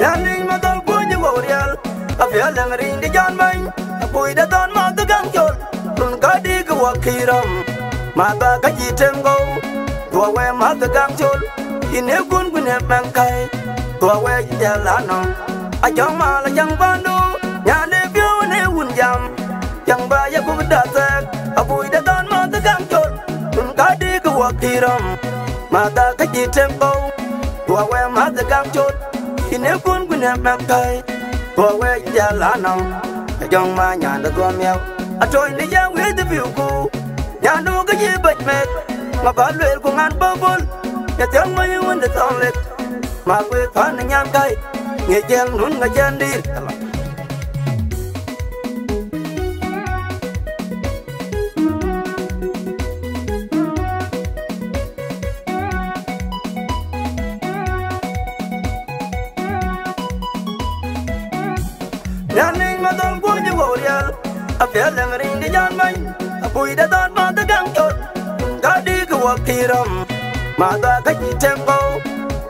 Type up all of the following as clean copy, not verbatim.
Yaning matol punya gorial, afia lengering di jan main, apoi datan mata gangcol, run kadi kewakiram, mata kaji tenggo, tua we mata gangcol, ini pun punya bangkai, tua we jalano, ajang malah yang bandu, nyane view ne unjam, yang bayar ku berdasak, apoi datan mata gangcol, run kadi kewakiram, mata kaji tenggo, tua we mata gangcol. Ini pun punya bangkai, tua we jalano, ajang ma nyanda tua miau, atau ini yang we the view ku, nyandu kaji bajmet, ngabaluel ku ngan babul, ya tiang mayu unda tonglet, ma we pan nyangkai, ngejeng nun ngajandir. Yaning matol punya gorial, afia lengering di jan main, apoi datan mata gangcol, kadi kewakiram, mata kaji tempo,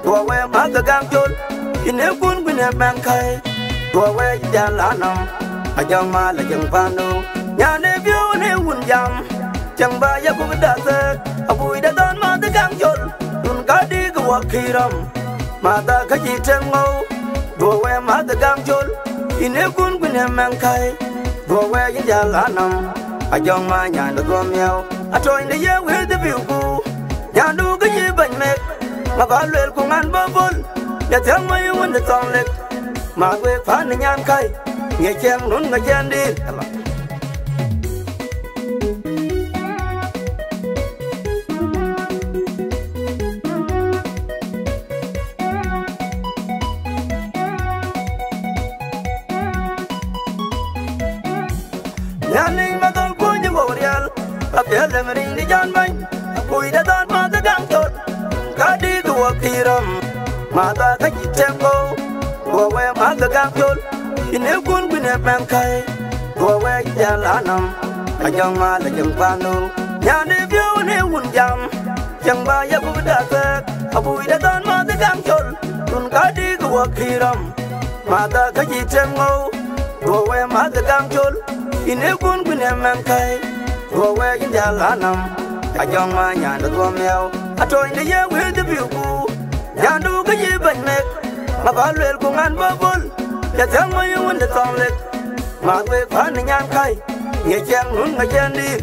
tua we mata gangcol, ini pun punya bangkai, tua we jalano, ajang malah yang panu, nyane view ne unjam, yang bayar ku berdasak, apoi datan mata gangcol, kadi kewakiram, mata kaji tempo, tua we mata gangcol. Ini pun punya bangkai, tua we jalano, ajang ma nyanda tua miau, atau ini yang we the view ku, nyandu kaji bajmet, ngabaluel ku ngan babul, ya tiang mayu unda tonglet, ma we pan nyangkai, ngejeng nun ngajandir. Yaning matol punya gorial, afia lengering di jan main, apoi datan mata gangcol, kadi kewakiram, mata kaji tempo, tua we mata gangcol, ini pun punya bangkai, tua we jalano, ajang malah yang panu, nyane view ne unjam, yang bayar ku berdasak, apoi datan mata gangcol, run kadi kewakiram, mata kaji tempo, tua we mata gangcol. Ini pun punya bangkai, tua we jalano, ajang ma nyanda tua miau, atau ini yang we the view ku, nyandu kaji bajmet, ngabaluel ku ngan babul, ya tiang mayu unda tonglet, ma we pan nyangkai, ngejeng nun ngajandir.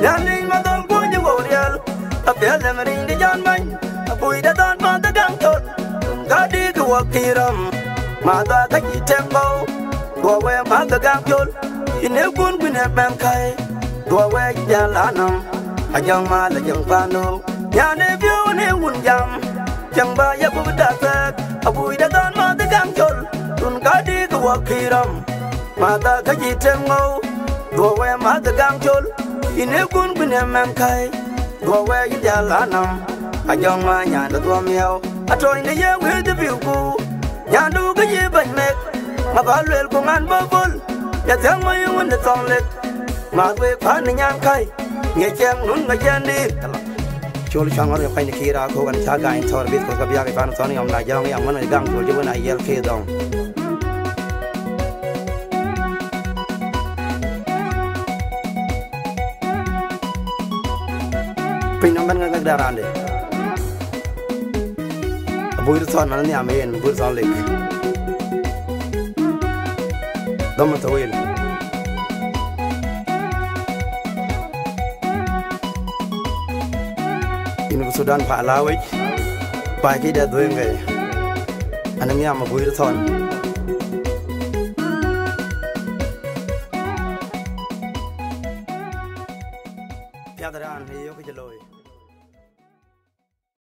Yaning matol punya gorial, afia lengering di jan main, apoi datan mata gangcol, kadi kewakiram, mata kaji tempo, tua we mata gangcol, ini pun punya bangkai, tua we jalano, ajang malah yang panu, nyane view ne unjam, yang bayar ku berdasak, apoi datan mata gangcol, run kadi kewakiram, mata kaji tempo, tua we mata gangcol. Ini pun punya bangkai, tua we jalano, ajang ma nyanda tua miau, atau ini yang we the view ku, nyandu kaji bajmet, ngabaluel ku ngan babul, ya tiang mayu unda tonglet, ma we pan nyangkai, ngejeng nun ngajandir. Chul changor yang kain kira aku kan jaga in tor bit ko kabiya ke pan soni om la jang yang mana gang chul jebuna yel ke dong. Pinaman ngag daran de. Buir son mana ni amen buir son lek. Dom tawil. Ini Sudan Pak Lawik, Pak kita doing gay. Anaknya ama buir son. Tiada ran, hiyo kejeloi.